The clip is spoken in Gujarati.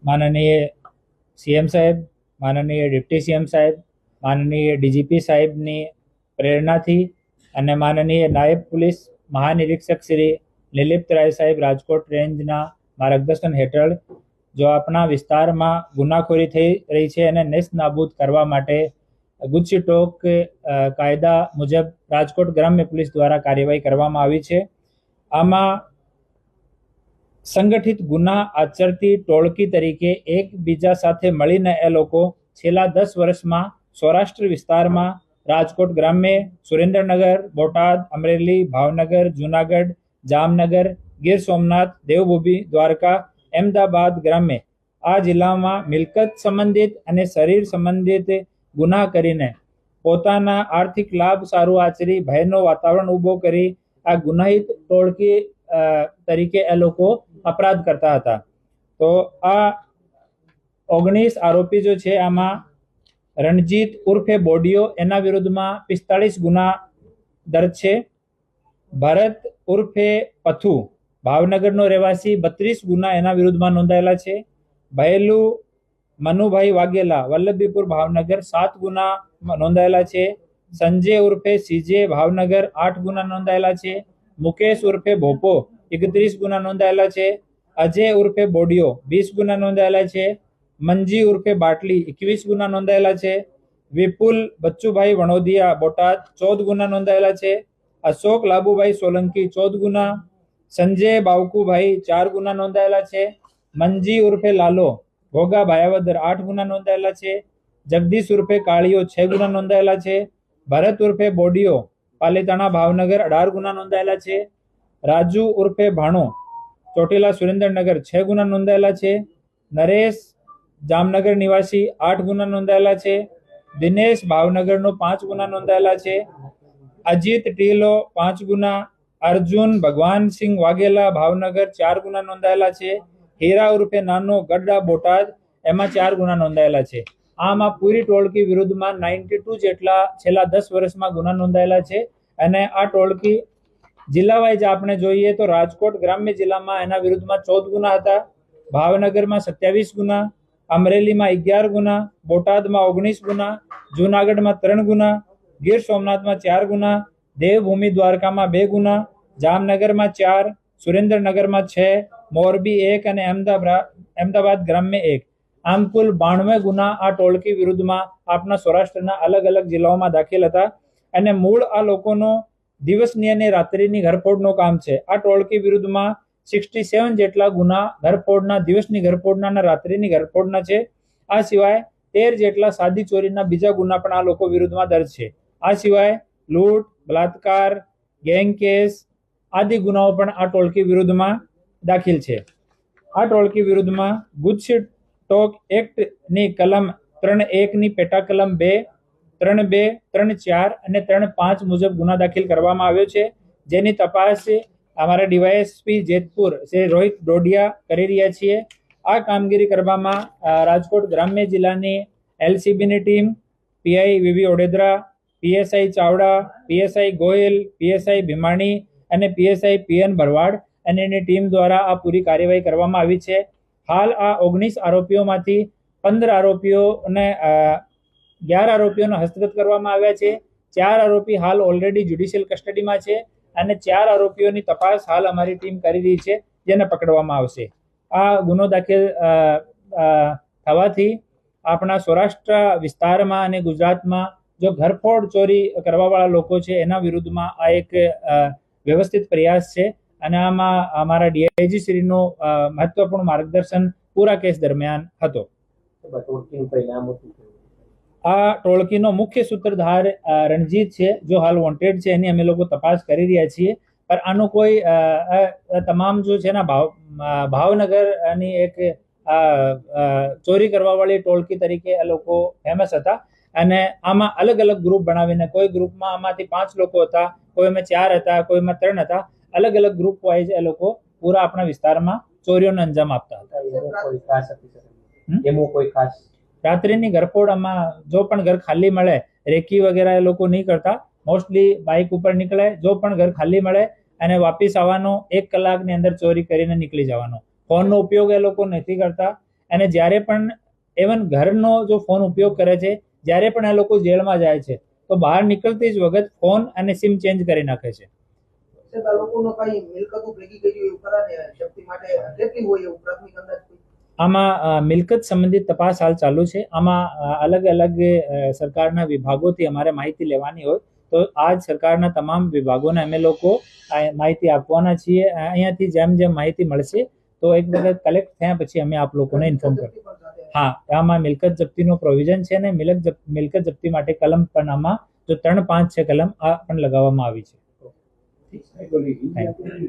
માનનીય સીએમ સાહેબ, માનનીય ડિપ્ટી સીએમ સાહેબ, માનનીય ડીજીપી સાહેબની પ્રેરણાથી અને માનનીય નાયબ પોલીસ મહાનિરીક્ષક શ્રી નિલિપ્ત રાય સાહેબ રાજકોટ રેન્જના માર્ગદર્શન હેઠળ જો આપણા વિસ્તારમાં ગુનાખોરી થઈ રહી છે એને નેસ્ત નાબૂદ કરવા માટે ગુજસીટોક કાયદા મુજબ રાજકોટ ગ્રામ્ય પોલીસ દ્વારા કાર્યવાહી કરવામાં આવી છે. આમાં સંગઠિત ગુના આચરતી ટોળકી તરીકે એકબીજા સાથે મળીને એ લોકો છેલ્લા 10 વર્ષમાં સૌરાષ્ટ્ર વિસ્તારમાં રાજકોટ ગ્રામ્ય, સુરેન્દ્રનગર, બોટાદ, અમરેલી, ભાવનગર, જુનાગઢ, જામનગર, ગીર સોમનાથ, દેવભૂમિ, દ્વારકા, અમદાવાદ ગ્રામ્ય આ જિલ્લામાં મિલકત સંબંધિત અને શરીર સંબંધિત ગુના કરીને પોતાના આર્થિક લાભ સારું આચરી ભયનો વાતાવરણ ઊભો કરી આ ગુનાહિત ટોળકી તરીકે એ લોકો અપરાધ કરતા હતા. તો આ 19 આરોપી જો છે આમાં રણજીત ઉર્ફે બોડિયો એના વિરુદ્ધમાં 45 ગુના દર્જ છે. ભરત ઉર્ફે પથુ ભાવનગરનો રહેવાસી 32 ગુના એના વિરુદ્ધમાં નોંધાયેલા છે. ભયલુ મનુભાઈ વાઘેલા વલ્લભીપુર ભાવનગર 7 ગુના નોંધાયેલા છે. સંજય ઉર્ફે સીજે ભાવનગર 8 ગુના નોંધાયેલા છે. મુકેશ ઉર્ફે ભોપો 31 ગુના નોંધાયેલા છે. અજય ઉર્ફે બોડિયો 20 ગુના નોંધાયેલા છે. મંજી ઉર્ફે બાટલી 21 ગુના નોંધાયેલા છે. વિપુલ બચ્ચુભાઈ વણોદિયા બોટાદ 14 ગુના નોંધાયેલા છે. અશોક લાબુભાઈ સોલંકી 14 ગુના. સંજય બાવકુભાઈ 4 ગુના નોંધાયેલા છે. મંજી ઉર્ફે લાલો ઘોઘા ભાયાવદર 8 ગુના નોંધાયેલા છે. જગદીશ ઉર્ફે કાળિયો 6 ગુના નોંધાયેલા છે. ભરત ઉર્ફે બોડિયો પાલીતાણા ભાવનગર 18 ગુના નોંધાયેલા છે. રાજુ ઉર્ફે ભાણો ચોટીલા સુરેન્દ્રનગર 6 ગુના નોંધાયેલા છે. નરેશ જામનગર નિવાસી 8 ગુના નોંધાયેલા છે. દિનેશ ભાવનગરનો 5 ગુના નોંધાયેલા છે. અજીત ટીલો 5 ગુના. અર્જુન ભગવાનસિંહ વાઘેલા ભાવનગર 4 ગુના નોંધાયેલા છે. હીરા ઉર્ફે નાનો ગઢડા બોટાદ એમાં 4 ગુના નોંધાયેલા છે. આમાં પૂરી ટોળકી વિરુદ્ધમાં 92 જેટલા છેલ્લા 10 વર્ષમાં ગુના નોંધાયેલા છે. અને આ ટોળકી જિલ્લા વાઇઝ આપણે જોઈએ તો રાજકોટ ગ્રામ્ય જિલ્લામાં એના વિરુદ્ધમાં 14 ગુના હતા. ભાવનગરમાં 27 ગુના, અમરેલીમાં 11 ગુના, બોટાદમાં 19 ગુના, જુનાગઢમાં 3 ગુના, ગીર સોમનાથમાં 4 ગુના, દેવભૂમિ દ્વારકામાં 2 ગુના, જામનગરમાં 4, સુરેન્દ્રનગરમાં 6, મોરબી 1 અને અમદાવાદ ગ્રામ્ય 1. આમ કુલ 92 ગુના આ ટોળકી વિરુદ્ધમાં આપણા સૌરાષ્ટ્રના અલગ અલગ જિલ્લાઓમાં દાખલ હતા. અને મૂળ આ લોકોનો દિવસની અને રાત્રિની ઘરફોડનું કામ છે. આ ટોળકી વિરુદ્ધમાં 67 જેટલા ગુના ઘરફોડના, દિવસની ઘરફોડના અને રાત્રિની ઘરફોડના છે. આ સિવાય 13 જેટલા સાદી ચોરીના બીજા ગુના પણ આ લોકો વિરુદ્ધમાં દર્જ છે. આ સિવાય લૂંટ, બલાત્કાર, ગેંગ કેસ આદિ ગુનાઓ પણ આ ટોળકી વિરુદ્ધમાં દાખલ છે. આ ટોળકી વિરુદ્ધમાં ગુજસીટોક એક્ટની કલમ 3.1 ની પેટા કલમ 2, 3.2, 3.4 અને 3.5 મુજબ ગુના દાખલ કરવામાં આવ્યો છે. જેની તપાસ અમારા ડીવાયએસપી જેતપુર શ્રી રોહિત ડોડિયા કરી રહ્યા છીએ. આ કામગીરી કરવામાં રાજકોટ ગ્રામ્ય જિલ્લાની એલસીબીની team, PI VV Odedara, PSI Chavda, PSI Goyal, PSI Bhimani અને પીએસઆઈ પીએન ભરવાડ અને એની ટીમ દ્વારા આ પૂરી કાર્યવાહી કરવામાં આવી છે. હાલ આ 19 આરોપીઓમાંથી 15 આરોપીઓને 11 આરોપીઓને હસ્તગત કરવામાં આવ્યા છે. 4 આરોપી હાલ ઓલરેડી જ્યુડિશિયલ કસ્ટડીમાં છે અને 4 આરોપીઓની તપાસ હાલ અમારી ટીમ કરી રહી છે, જેને પકડવામાં આવશે. આ ગુનો દાખલ થવાથી આપણા સૌરાષ્ટ્ર વિસ્તારમાં અને ગુજરાતમાં જો ઘરફોડ ચોરી કરવાવાળા લોકો છે એના વિરુદ્ધમાં આ એક વ્યવસ્થિત પ્રયાસ છે. અને આમાં અમારા ડીઆઈજી શ્રીનું મહત્વપૂર્ણ માર્ગદર્શન પૂરા કેસ દરમિયાન હતો. આ ટોળકીનો મુખ્ય સૂત્રધાર રણજીત છે, જો હાલ વોન્ટેડ છે. એની અમે લોકો તપાસ કરી રહ્યા છીએ. પણ આનો કોઈ તમામ જો છે ને ભાવનગરની એક ચોરી કરવાવાળી ટોળકી તરીકે એ લોકો ફેમસ હતા. અને આમાં અલગ અલગ ગ્રુપ બનાવીને, કોઈ ગ્રુપમાં આમાંથી 5 લોકો હતા, કોઈમાં 4 હતા, કોઈમાં 3 હતા. અલગ અલગ ગ્રુપ વાઇઝ એ લોકો પૂરા આપણા વિસ્તારમાં ચોરીઓને અંજામ આપતા હતા. રાત્રિની ઘરફોડમાં જો પણ ઘર ખાલી મળે, રેકી વગેરે એ લોકો નહીં કરતા. મોસ્ટલી બાઇક ઉપર નીકળે, જો પણ ઘર ખાલી મળે અને વાપસ આવવાનો, 1 કલાકની અંદર ચોરી કરીને નીકળી જવાનો. ફોનનો ઉપયોગ એ લોકો નથી કરતા. અને જ્યારે પણ ઇવન ઘરનો જો ફોન ઉપયોગ કરે છે, જ્યારે પણ આ લોકો જેલમાં જાય છે તો બહાર નીકળતી જ વખત ફોન અને સિમ ચેન્જ કરી નાખે છે. સાહેબ, આ લોકોનો કઈ મિલકતો ભેગી કરી એવું કરાને જપ્તી માટે કેટલી હોય એવું પ્રાથમિક અંદાજ કોઈ? આમાં મિલકત સંબંધિત તપાસ હાલ ચાલુ છે. આમાં અલગ અલગ સરકારના વિભાગોથી અમારે માહિતી લેવાની હોય તો આ જ સરકારના તમામ વિભાગોને અમે લોકો માહિતી આપવાના છીએ. અહીંયાથી જેમ જેમ માહિતી મળશે તો એક વખત કલેક્ટ થયા પછી અમે આપ લોકોને ઇન્ફોર્મ કરીશું. હા, આમાં મિલકત જપ્તીનો પ્રોવિઝન છે અને મિલકત જપ્તી માટે કલમ પણ આમાં જો 3, 5, 6 કલમ આ પણ લગાવવામાં આવી છે.